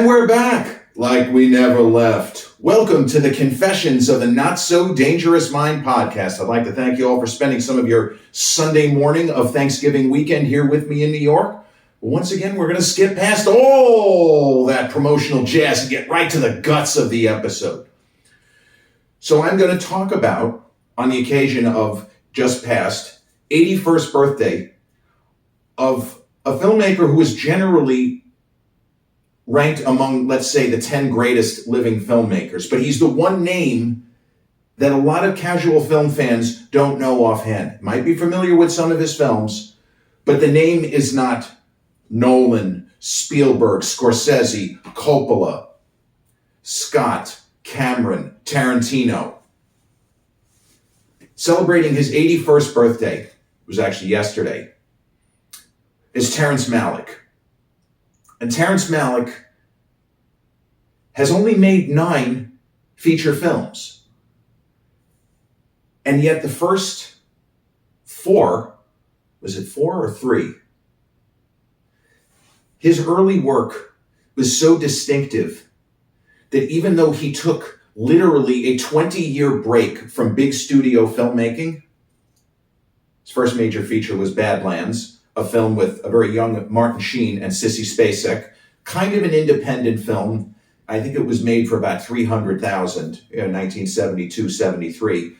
we're back, like we never left. Welcome to the Confessions of the Not So Dangerous Mind podcast. I'd like to thank you all for spending some of your Sunday morning of Thanksgiving weekend here with me in New York. Once again, we're going to skip past all that promotional jazz and get right to the guts of the episode. So I'm going to talk about, on the occasion of just past 81st birthday of a filmmaker who is generally ranked among, let's say, the 10 greatest living filmmakers. But he's the one name that a lot of casual film fans don't know offhand. Might be familiar with some of his films, but the name is not Nolan, Spielberg, Scorsese, Coppola, Scott, Cameron, Tarantino. Celebrating his 81st birthday, it was actually yesterday, is Terrence Malick. And Terrence Malick has only made 9 feature films. And yet the first 4, was it 4 or 3? His early work was so distinctive that even though he took literally a 20-year break from big studio filmmaking, his first major feature was Badlands, a film with a very young Martin Sheen and Sissy Spacek, kind of an independent film. I think it was made for about $300,000 in 1972, 73.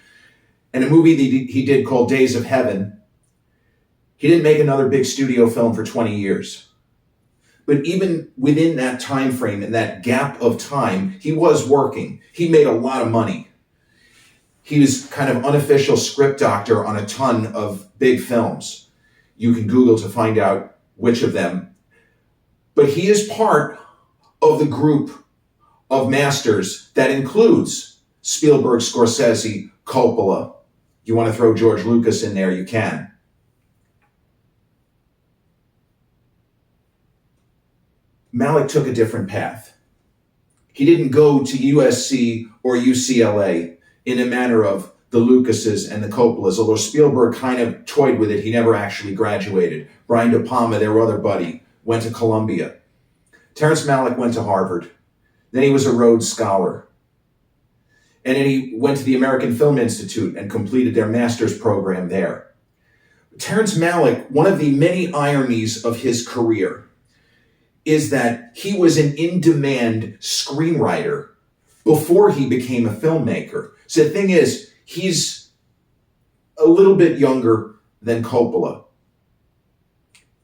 And a movie that he did called Days of Heaven. He didn't make another big studio film for 20 years. But even within that time frame and that gap of time, he was working. He made a lot of money. He was kind of unofficial script doctor on a ton of big films. You can Google to find out which of them. But he is part of the group of masters that includes Spielberg, Scorsese, Coppola. You want to throw George Lucas in there, you can. Malick took a different path. He didn't go to USC or UCLA in a manner of the Lucases and the Coppolas, although Spielberg kind of toyed with it. He never actually graduated. Brian De Palma, their other buddy, went to Columbia. Terrence Malick went to Harvard. Then he was a Rhodes Scholar. And then he went to the American Film Institute and completed their master's program there. Terrence Malick, one of the many ironies of his career is that he was an in-demand screenwriter before he became a filmmaker. So the thing is, he's a little bit younger than Coppola,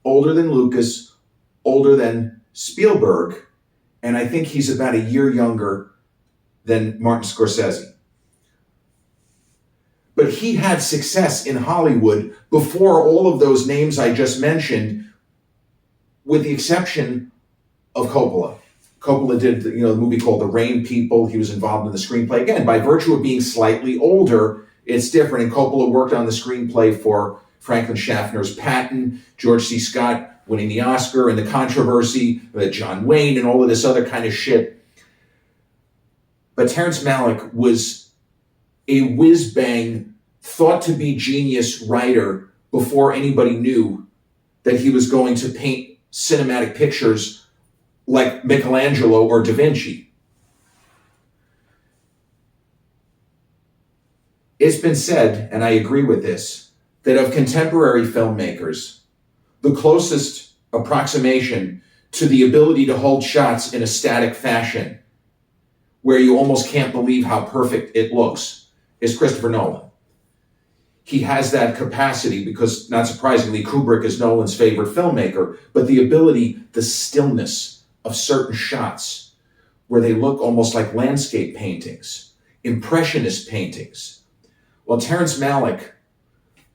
older than Lucas, older than Spielberg, and I think he's about a year younger than Martin Scorsese. But he had success in Hollywood before all of those names I just mentioned, with the exception of Coppola. Coppola did, the movie called The Rain People. He was involved in the screenplay. Again, by virtue of being slightly older, it's different. And Coppola worked on the screenplay for Franklin Schaffner's Patton, George C. Scott winning the Oscar, and the controversy with John Wayne and all of this other kind of shit. But Terrence Malick was a whiz-bang, thought-to-be genius writer before anybody knew that he was going to paint cinematic pictures like Michelangelo or Da Vinci. It's been said, and I agree with this, that of contemporary filmmakers, the closest approximation to the ability to hold shots in a static fashion, where you almost can't believe how perfect it looks, is Christopher Nolan. He has that capacity because, not surprisingly, Kubrick is Nolan's favorite filmmaker, but the ability, the stillness of certain shots where they look almost like landscape paintings, impressionist paintings. Well, Terrence Malick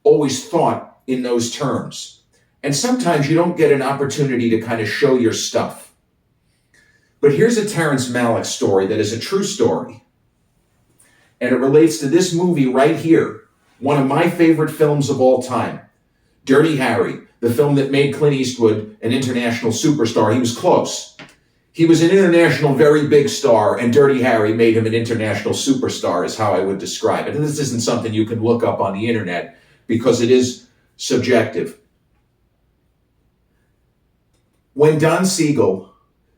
always thought in those terms. And sometimes you don't get an opportunity to kind of show your stuff. But here's a Terrence Malick story that is a true story. And it relates to this movie right here, one of my favorite films of all time, Dirty Harry, the film that made Clint Eastwood an international superstar. He was close. He was an international very big star, and Dirty Harry made him an international superstar, is how I would describe it. And this isn't something you can look up on the internet because it is subjective. When Don Siegel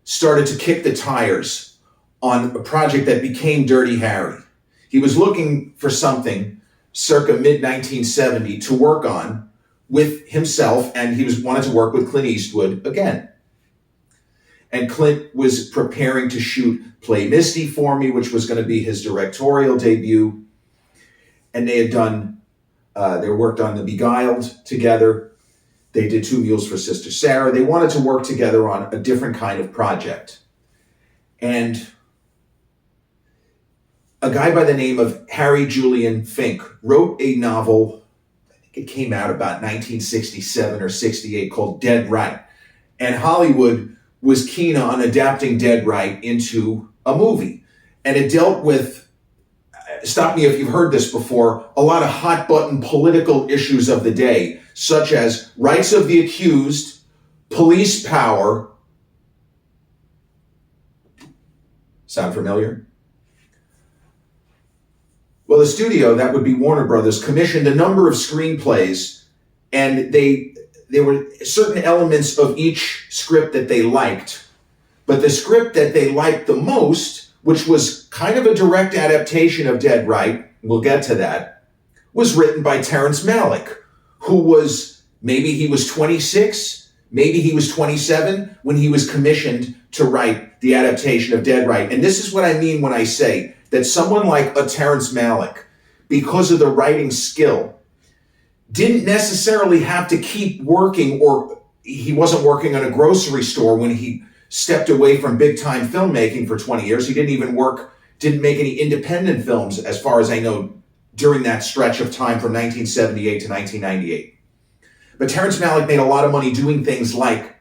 started to kick the tires on a project that became Dirty Harry. He was looking for something circa mid-1970 to work on with himself, and wanted to work with Clint Eastwood again. And Clint was preparing to shoot Play Misty for Me, which was going to be his directorial debut. And they worked on The Beguiled together. They did Two Mules for Sister Sarah. They wanted to work together on a different kind of project. And a guy by the name of Harry Julian Fink wrote a novel, I think it came out about 1967 or 68, called Dead Right. And Hollywood was keen on adapting Dead Right into a movie. And it dealt with, stop me if you've heard this before, a lot of hot button political issues of the day, such as rights of the accused, police power. Sound familiar? Well, the studio, that would be Warner Brothers, commissioned a number of screenplays, and there were certain elements of each script that they liked. But the script that they liked the most, which was kind of a direct adaptation of Dead Right, we'll get to that, was written by Terrence Malick, maybe he was 26, maybe he was 27 when he was commissioned to write the adaptation of Dead Right. And this is what I mean when I say that someone like a Terrence Malick, because of the writing skill, didn't necessarily have to keep working, or he wasn't working on a grocery store when he stepped away from big-time filmmaking for 20 years. He didn't make any independent films, as far as I know, during that stretch of time from 1978 to 1998. But Terrence Malick made a lot of money doing things like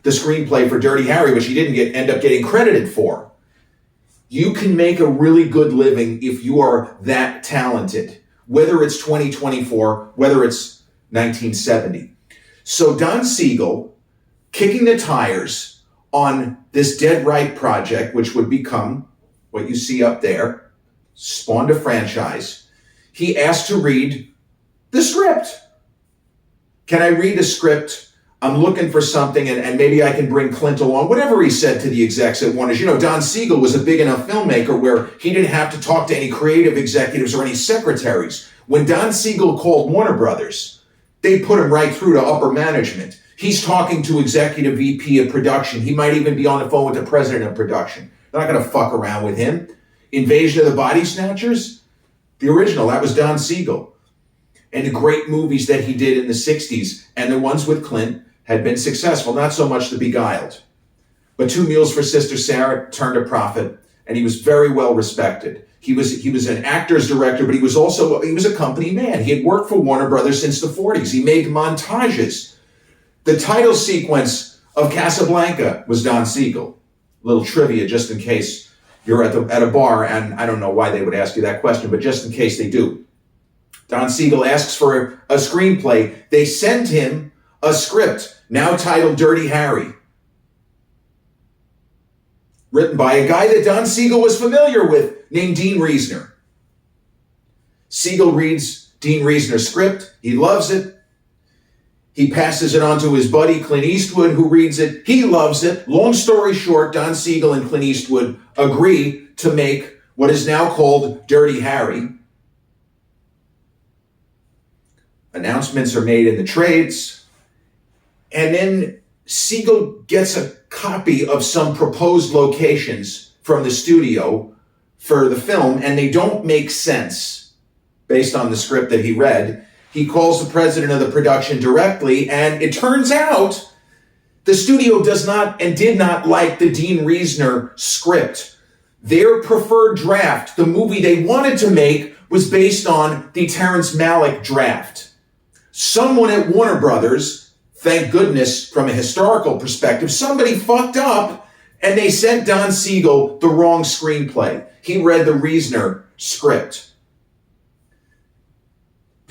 the screenplay for Dirty Harry, which he didn't end up getting credited for. You can make a really good living if you are that talented, whether it's 2024, whether it's 1970. So Don Siegel, kicking the tires on this Dead Right project, which would become what you see up there, spawned a franchise, he asked to read the script. Can I read the script? I'm looking for something, and maybe I can bring Clint along. Whatever he said to the execs at Warner. Don Siegel was a big enough filmmaker where he didn't have to talk to any creative executives or any secretaries. When Don Siegel called Warner Brothers, they put him right through to upper management. He's talking to executive VP of production. He might even be on the phone with the president of production. They're not going to fuck around with him. Invasion of the Body Snatchers, the original, that was Don Siegel. And the great movies that he did in the 60s and the ones with Clint had been successful, not so much The Beguiled. But Two Mules for Sister Sarah turned a profit, and he was very well respected. He was an actor's director, but he was a company man. He had worked for Warner Brothers since the 40s. He made montages. The title sequence of Casablanca was Don Siegel. A little trivia just in case you're at a bar, and I don't know why they would ask you that question, but just in case they do. Don Siegel asks for a screenplay. They send him a script, now titled Dirty Harry, written by a guy that Don Siegel was familiar with, named Dean Reesner. Siegel reads Dean Reesner's script. He loves it. He passes it on to his buddy, Clint Eastwood, who reads it. He loves it. Long story short, Don Siegel and Clint Eastwood agree to make what is now called Dirty Harry. Announcements are made in the trades. And then Siegel gets a copy of some proposed locations from the studio for the film, and they don't make sense based on the script that he read. He calls the president of the production directly, and it turns out the studio does not and did not like the Dean Reesner script. Their preferred draft, the movie they wanted to make, was based on the Terrence Malick draft. Someone at Warner Brothers, thank goodness, from a historical perspective, somebody fucked up and they sent Don Siegel the wrong screenplay. He read the Reesner script.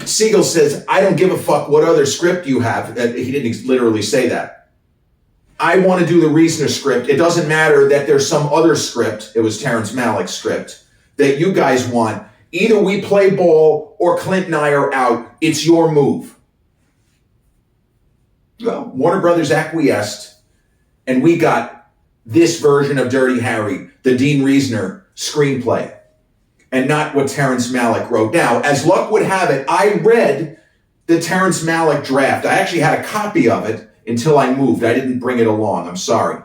Siegel says, I don't give a fuck what other script you have. He didn't literally say that. I want to do the Reesner script. It doesn't matter that there's some other script, it was Terrence Malick's script, that you guys want. Either we play ball or Clint and I are out. It's your move. Well, Warner Brothers acquiesced, and we got this version of Dirty Harry, the Dean Reesner screenplay, and not what Terrence Malick wrote. Now, as luck would have it, I read the Terrence Malick draft. I actually had a copy of it until I moved. I didn't bring it along. I'm sorry.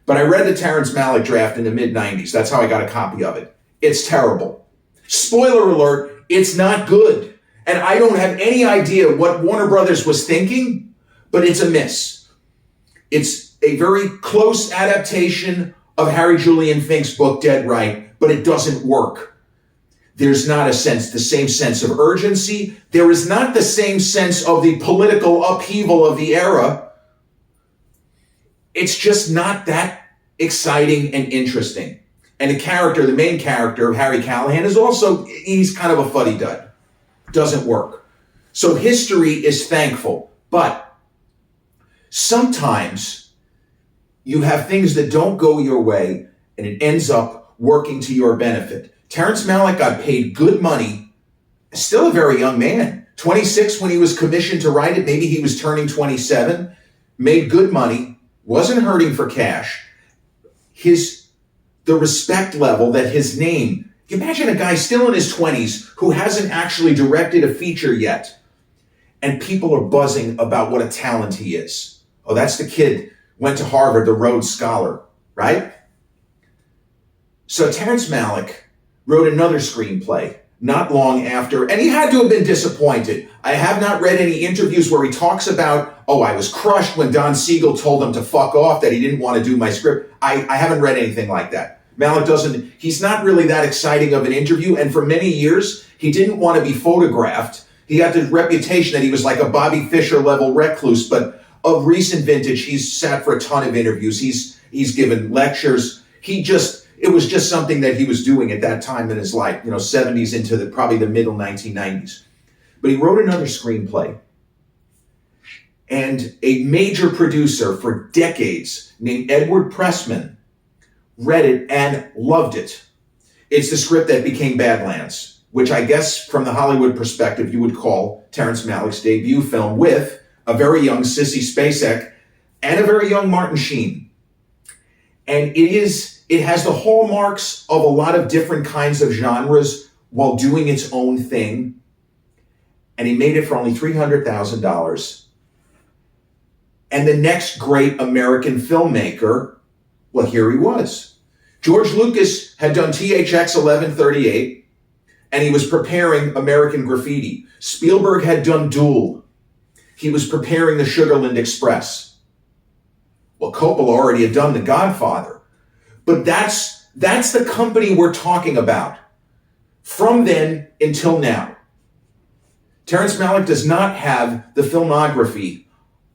But I read the Terrence Malick draft in the mid-90s. That's how I got a copy of it. It's terrible. Spoiler alert, it's not good. And I don't have any idea what Warner Brothers was thinking, but it's a miss. It's a very close adaptation of Harry Julian Fink's book, Dead Right, but it doesn't work. There's not the same sense of urgency. There is not the same sense of the political upheaval of the era. It's just not that exciting and interesting. And the main character of Harry Callahan he's kind of a fuddy-dud. Doesn't work. So history is thankful, but sometimes you have things that don't go your way and it ends up working to your benefit. Terrence Malick got paid good money, still a very young man, 26 when he was commissioned to write it, maybe he was turning 27, made good money, wasn't hurting for cash. The respect level that his name, imagine a guy still in his 20s who hasn't actually directed a feature yet, and people are buzzing about what a talent he is. Oh, that's the kid, went to Harvard, the Rhodes Scholar, right? So Terrence Malick wrote another screenplay not long after, and he had to have been disappointed. I have not read any interviews where he talks about, I was crushed when Don Siegel told him to fuck off, that he didn't want to do my script. I haven't read anything like that. Malick he's not really that exciting of an interview, and for many years, he didn't want to be photographed. He had the reputation that he was like a Bobby Fischer level recluse, but of recent vintage, he's sat for a ton of interviews. He's given lectures. It was just something that he was doing at that time in his life, 70s into probably the middle 1990s. But he wrote another screenplay. And a major producer for decades named Edward Pressman read it and loved it. It's the script that became Badlands, which I guess from the Hollywood perspective, you would call Terrence Malick's debut film with a very young Sissy Spacek and a very young Martin Sheen. And it has the hallmarks of a lot of different kinds of genres while doing its own thing. And he made it for only $300,000. And the next great American filmmaker, well, here he was. George Lucas had done THX 1138, and he was preparing American Graffiti. Spielberg had done Duel. He was preparing the Sugarland Express. Well, Coppola already had done The Godfather. But that's the company we're talking about from then until now. Terrence Malick does not have the filmography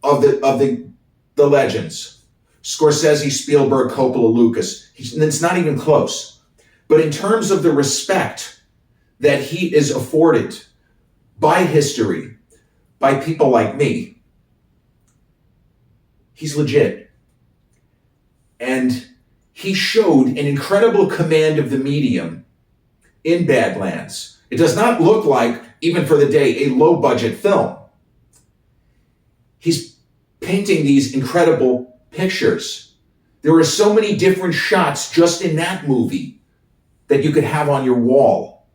of the legends. Scorsese, Spielberg, Coppola, Lucas. It's not even close. But in terms of the respect that he is afforded by history, by people like me, he's legit. And he showed an incredible command of the medium in Badlands. It does not look like, even for the day, a low-budget film. He's painting these incredible pictures. There are so many different shots just in that movie that you could have on your wall.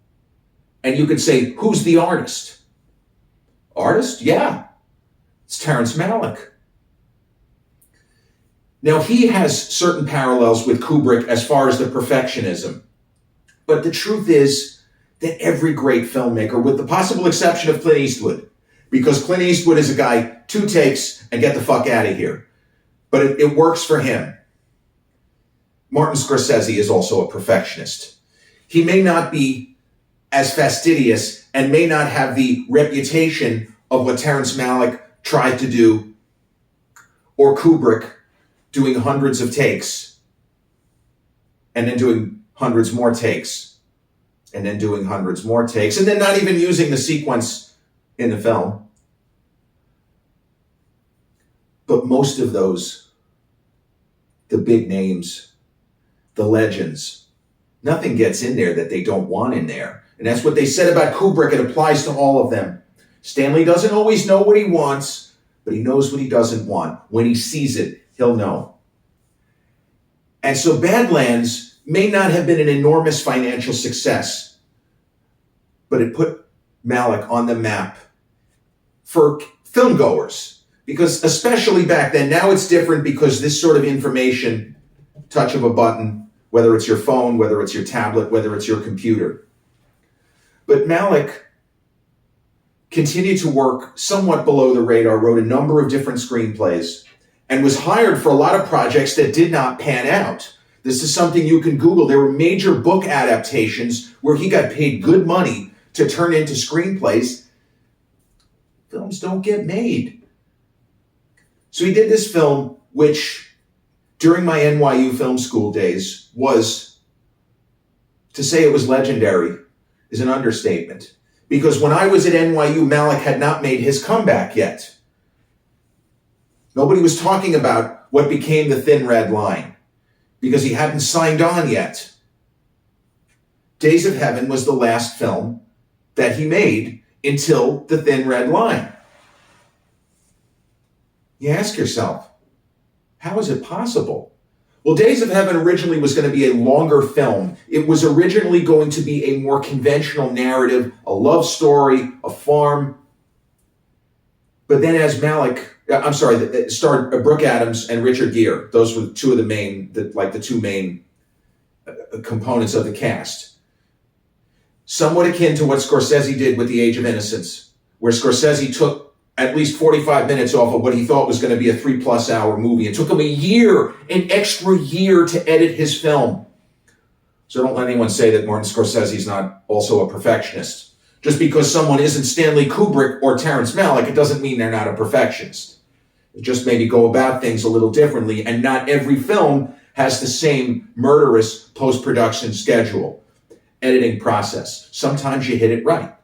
And you could say, who's the artist? Artist? Yeah. It's Terrence Malick. Now, he has certain parallels with Kubrick as far as the perfectionism. But the truth is that every great filmmaker, with the possible exception of Clint Eastwood, because Clint Eastwood is a guy, 2 takes and get the fuck out of here. But it works for him. Martin Scorsese is also a perfectionist. He may not be as fastidious and may not have the reputation of what Terrence Malick tried to do, or Kubrick doing hundreds of takes and then doing hundreds more takes and then doing hundreds more takes and then not even using the sequence in the film. But most of those, the big names, the legends, nothing gets in there that they don't want in there. And that's what they said about Kubrick. It applies to all of them. Stanley doesn't always know what he wants, but he knows what he doesn't want. When he sees it, he'll know. And so Badlands may not have been an enormous financial success, but it put Malick on the map for film goers. Because especially back then, now it's different because this sort of information, touch of a button, whether it's your phone, whether it's your tablet, whether it's your computer. But Malick continued to work somewhat below the radar, wrote a number of different screenplays, and was hired for a lot of projects that did not pan out. This is something you can Google. There were major book adaptations where he got paid good money to turn into screenplays. Films don't get made. So he did this film, which during my NYU film school days was, to say it was legendary is an understatement. Because when I was at NYU, Malick had not made his comeback yet. Nobody was talking about what became The Thin Red Line because he hadn't signed on yet. Days of Heaven was the last film that he made until The Thin Red Line. You ask yourself, how is it possible? Well, Days of Heaven originally was going to be a longer film. It was originally going to be a more conventional narrative, a love story, a farm. But then as Malick, it starred Brooke Adams and Richard Gere. Those were two of the two main components of the cast. Somewhat akin to what Scorsese did with The Age of Innocence, where Scorsese took at least 45 minutes off of what he thought was going to be a 3+ hour movie. It took him an extra year to edit his film. So don't let anyone say that Martin Scorsese is not also a perfectionist. Just because someone isn't Stanley Kubrick or Terrence Malick, it doesn't mean they're not a perfectionist. It just maybe go about things a little differently, and not every film has the same murderous post-production schedule, editing process. Sometimes you hit it right.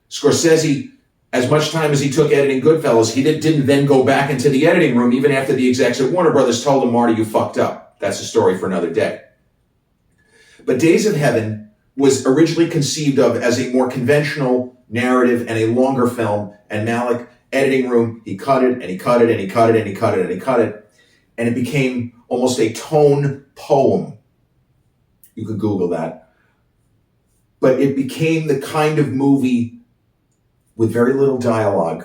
Scorsese, as much time as he took editing Goodfellas, he didn't then go back into the editing room even after the execs at Warner Brothers told him, Marty, you fucked up. That's a story for another day. But Days of Heaven was originally conceived of as a more conventional narrative and a longer film, and Malick, editing room, he cut it, and he cut it, and he cut it, and he cut it, and he cut it, and it became almost a tone poem. You could Google that. But it became the kind of movie with very little dialogue,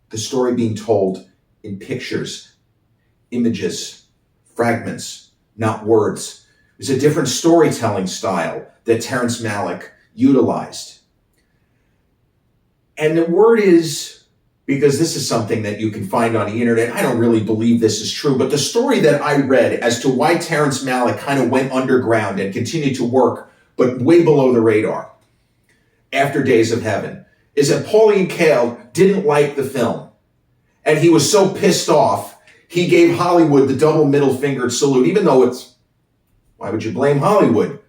the story being told in pictures, images, fragments, not words. It was a different storytelling style that Terrence Malick utilized. And the word is, because this is something that you can find on the internet, I don't really believe this is true, but the story that I read as to why Terrence Malick kind of went underground and continued to work, but way below the radar, after Days of Heaven, is that Pauline Kael didn't like the film. And he was so pissed off, he gave Hollywood the double middle-fingered salute, even though why would you blame Hollywood?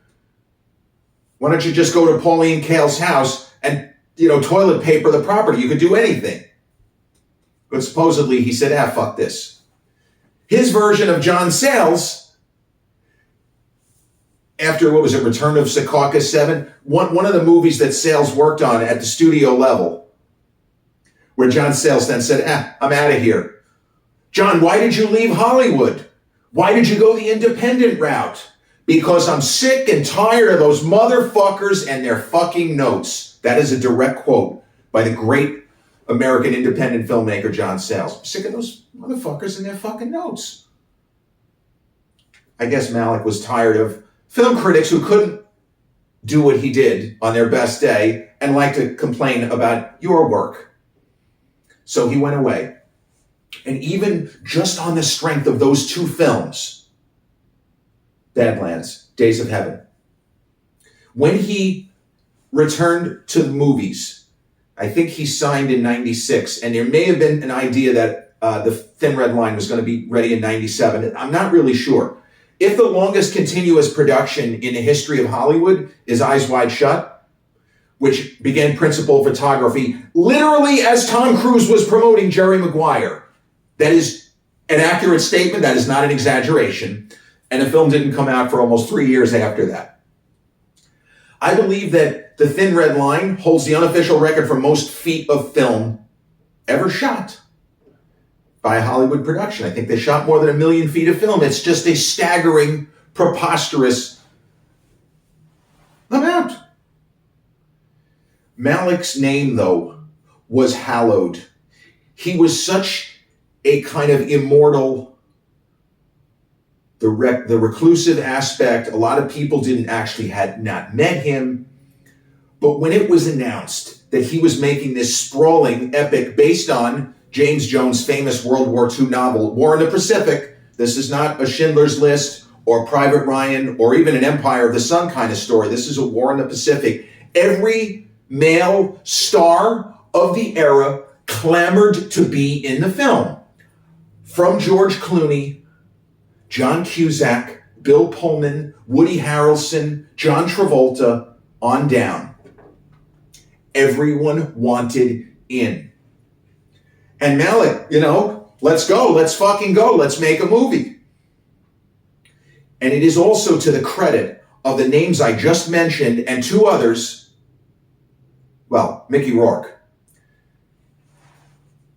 Why don't you just go to Pauline Kael's house and, toilet paper the property? You could do anything. But supposedly he said, fuck this. His version of John Sayles, after, Return of Secaucus 7? One of the movies that Sayles worked on at the studio level, where John Sayles then said, I'm out of here. John, why did you leave Hollywood? Why did you go the independent route? Because I'm sick and tired of those motherfuckers and their fucking notes. That is a direct quote by the great American independent filmmaker John Sayles. I'm sick of those motherfuckers and their fucking notes. I guess Malick was tired of film critics who couldn't do what he did on their best day and like to complain about your work. So he went away. And even just on the strength of those two films, Badlands, Days of Heaven, when he returned to the movies, I think he signed in 96, and there may have been an idea that The Thin Red Line was going to be ready in 97. I'm not really sure. If the longest continuous production in the history of Hollywood is Eyes Wide Shut, which began principal photography literally as Tom Cruise was promoting Jerry Maguire, that is an accurate statement. That is not an exaggeration. And the film didn't come out for almost 3 years after that. I believe that The Thin Red Line holds the unofficial record for most feet of film ever shot. by a Hollywood production. I think they shot more than 1 million feet of film. It's just a staggering, preposterous amount. Malick's name, though, was hallowed. He was such a kind of immortal, the reclusive aspect. A lot of people had not met him. But when it was announced that he was making this sprawling epic based on James Jones' famous World War II novel, War in the Pacific, this is not a Schindler's List or Private Ryan or even an Empire of the Sun kind of story. This is a War in the Pacific. Every male star of the era clamored to be in the film. From George Clooney, John Cusack, Bill Pullman, Woody Harrelson, John Travolta, on down. Everyone wanted in. And Malick, let's go, let's fucking go, let's make a movie. And it is also to the credit of the names I just mentioned and two others, well, Mickey Rourke.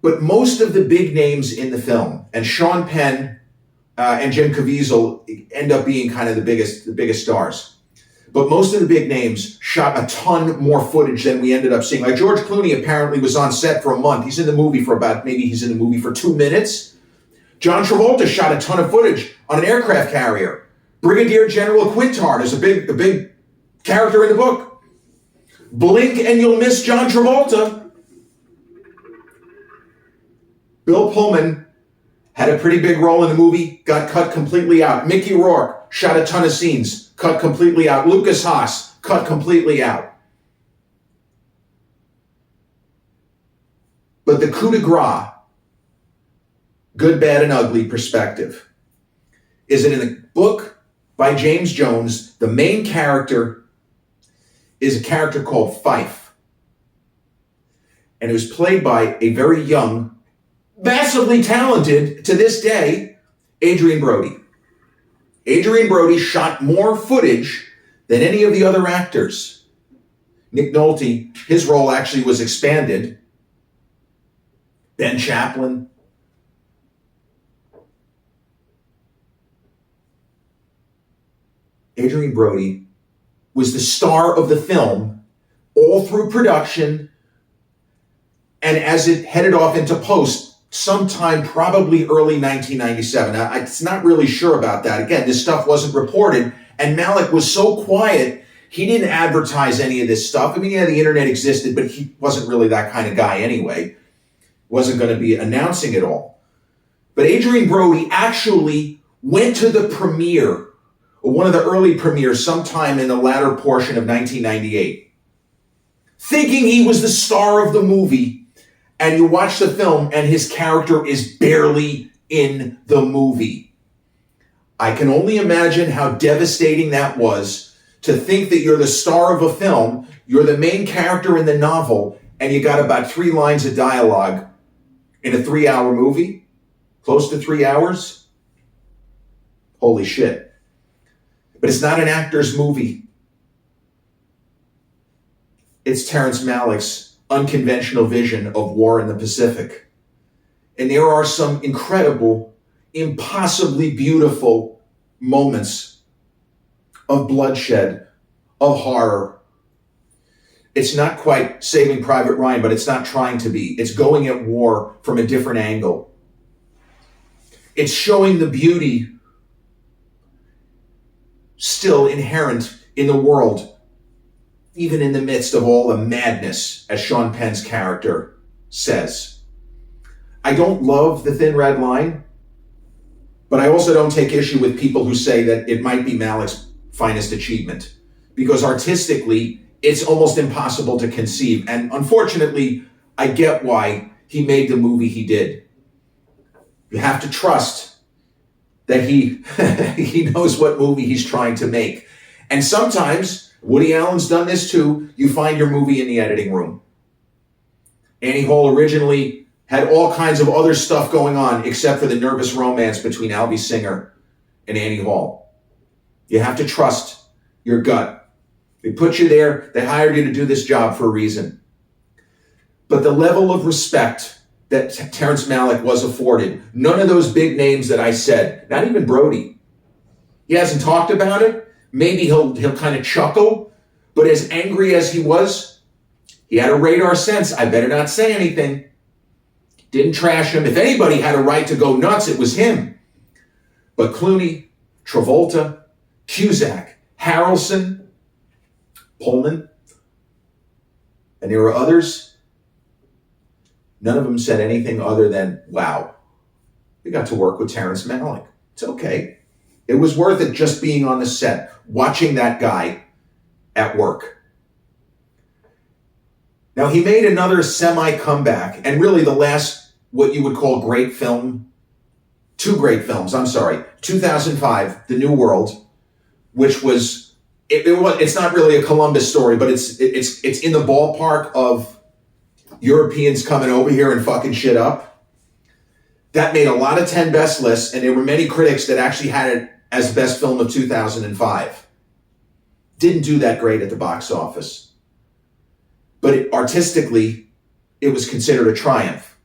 But most of the big names in the film, and Sean Penn and Jim Caviezel end up being kind of the biggest stars. But most of the big names shot a ton more footage than we ended up seeing. Like George Clooney apparently was on set for a month. He's in the movie for 2 minutes. John Travolta shot a ton of footage on an aircraft carrier. Brigadier General Quintard is a big character in the book. Blink and you'll miss John Travolta. Bill Pullman had a pretty big role in the movie, got cut completely out. Mickey Rourke shot a ton of scenes, cut completely out. Lucas Haas, cut completely out. But the coup de grace, good, bad, and ugly perspective, is that in the book by James Jones, the main character is a character called Fife. And it was played by a very young, massively talented, to this day, Adrien Brody. Adrien Brody shot more footage than any of the other actors. Nick Nolte, his role actually was expanded. Ben Chaplin. Adrien Brody was the star of the film all through production, and as it headed off into post, sometime probably early 1997. Now, I'm not really sure about that. Again, this stuff wasn't reported, and Malick was so quiet, he didn't advertise any of this stuff. I mean, yeah, the internet existed, but he wasn't really that kind of guy anyway. Wasn't going to be announcing it all. But Adrien Brody actually went to the premiere, or one of the early premieres, sometime in the latter portion of 1998, thinking he was the star of the movie. And you watch the film and his character is barely in the movie. I can only imagine how devastating that was to think that you're the star of a film, you're the main character in the novel, and you got about 3 lines of dialogue in a 3-hour movie, close to 3 hours. Holy shit. But it's not an actor's movie. It's Terrence Malick's unconventional vision of War in the Pacific. And there are some incredible, impossibly beautiful moments of bloodshed, of horror. It's not quite Saving Private Ryan, but it's not trying to be. It's going at war from a different angle. It's showing the beauty still inherent in the world, even in the midst of all the madness, as Sean Penn's character says. I don't love The Thin Red Line, but I also don't take issue with people who say that it might be Malick's finest achievement, because artistically, it's almost impossible to conceive. And unfortunately, I get why he made the movie he did. You have to trust that he knows what movie he's trying to make. And sometimes, Woody Allen's done this too, you find your movie in the editing room. Annie Hall originally had all kinds of other stuff going on except for the nervous romance between Albie Singer and Annie Hall. You have to trust your gut. They put you there, they hired you to do this job for a reason. But the level of respect that Terrence Malick was afforded. None of those big names that I said, not even Brody. He hasn't talked about it. Maybe he'll kind of chuckle, but as angry as he was, he had a radar sense. I better not say anything. Didn't trash him. If anybody had a right to go nuts, it was him. But Clooney, Travolta, Cusack, Harrelson, Pullman, and there were others. None of them said anything other than, wow, we got to work with Terrence Malick. It's okay. It was worth it just being on the set, watching that guy at work. Now, he made another semi-comeback, and really the last, what you would call great film, two great films, 2005, The New World, which was, it's not really a Columbus story, but it's in the ballpark of Europeans coming over here and fucking shit up. That made a lot of 10 best lists, and there were many critics that actually had it as best film of 2005. Didn't do that great at the box office. But artistically, it was considered a triumph.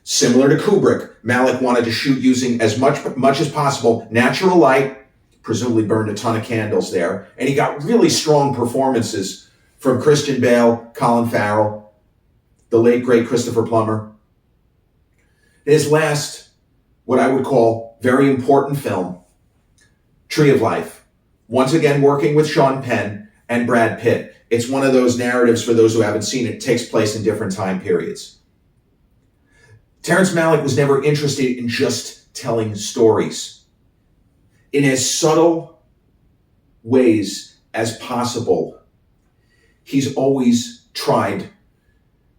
Similar to Kubrick, Malick wanted to shoot using as much as possible natural light, presumably burned a ton of candles there, and he got really strong performances from Christian Bale, Colin Farrell, the late, great Christopher Plummer. His last, what I would call very important film, Tree of Life. Once again, working with Sean Penn and Brad Pitt. It's one of those narratives, for those who haven't seen it, takes place in different time periods. Terrence Malick was never interested in just telling stories. In as subtle ways as possible, he's always tried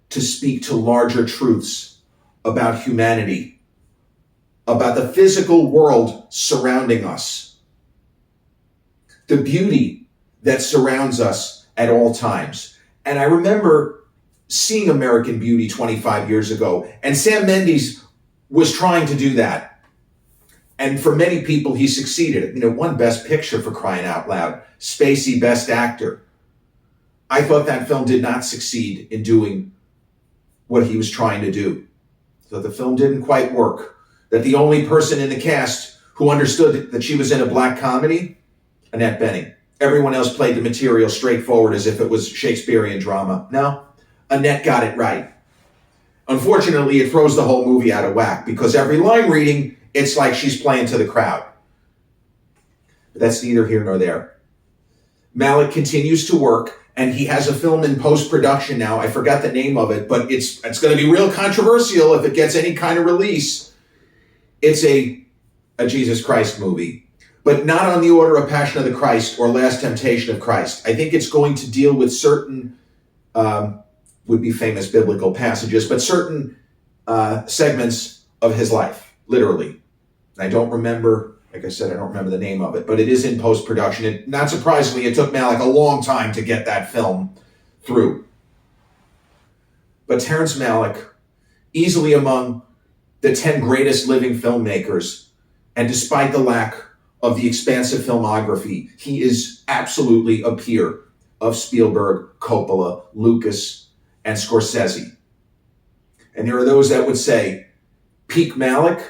to speak to larger truths about humanity, about the physical world surrounding us, the beauty that surrounds us at all times. And I remember seeing American Beauty 25 years ago, and Sam Mendes was trying to do that. And for many people, he succeeded. Won Best Picture, for crying out loud. Spacey, Best Actor. I thought that film did not succeed in doing what he was trying to do. So the film didn't quite work. That the only person in the cast who understood that she was in a black comedy, Annette Bening. Everyone else played the material straightforward as if it was Shakespearean drama. No, Annette got it right. Unfortunately, it throws the whole movie out of whack because every line reading, it's like she's playing to the crowd. But that's neither here nor there. Malick continues to work, and he has a film in post-production now. I forgot the name of it, but it's going to be real controversial if it gets any kind of release. It's a Jesus Christ movie, but not on the order of Passion of the Christ or Last Temptation of Christ. I think it's going to deal with certain, would be famous biblical passages, but certain segments of his life, literally. I don't remember, like I said, I don't remember the name of it, but it is in post-production. Not surprisingly, it took Malick a long time to get that film through. But Terrence Malick, easily among the 10 greatest living filmmakers, and despite the lack of the expansive filmography, he is absolutely a peer of Spielberg, Coppola, Lucas, and Scorsese. And there are those that would say peak Malick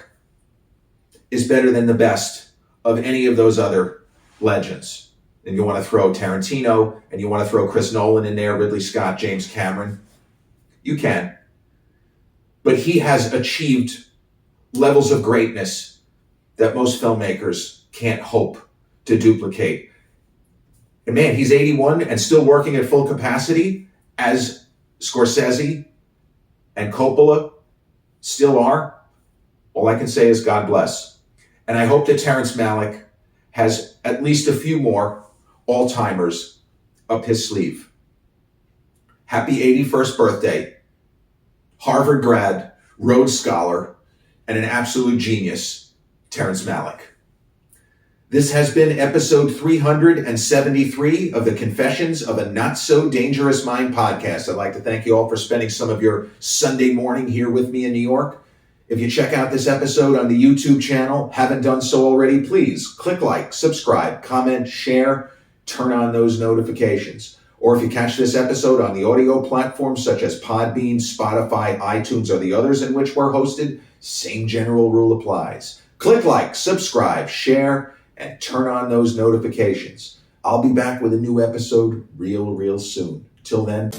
is better than the best of any of those other legends. And you want to throw Tarantino, and you want to throw Chris Nolan in there, Ridley Scott, James Cameron. You can. But he has achieved levels of greatness that most filmmakers can't hope to duplicate. And man, he's 81 and still working at full capacity, as Scorsese and Coppola still are. All I can say is God bless. And I hope that Terrence Malick has at least a few more all-timers up his sleeve. Happy 81st birthday. Harvard grad, Rhodes Scholar, and an absolute genius, Terrence Malick. This has been episode 373 of the Confessions of a Not So Dangerous Mind podcast. I'd like to thank you all for spending some of your Sunday morning here with me in New York. If you check out this episode on the YouTube channel, haven't done so already, please click like, subscribe, comment, share, turn on those notifications. Or if you catch this episode on the audio platforms such as Podbean, Spotify, iTunes, or the others in which we're hosted, same general rule applies. Click like, subscribe, share, and turn on those notifications. I'll be back with a new episode real soon. Till then.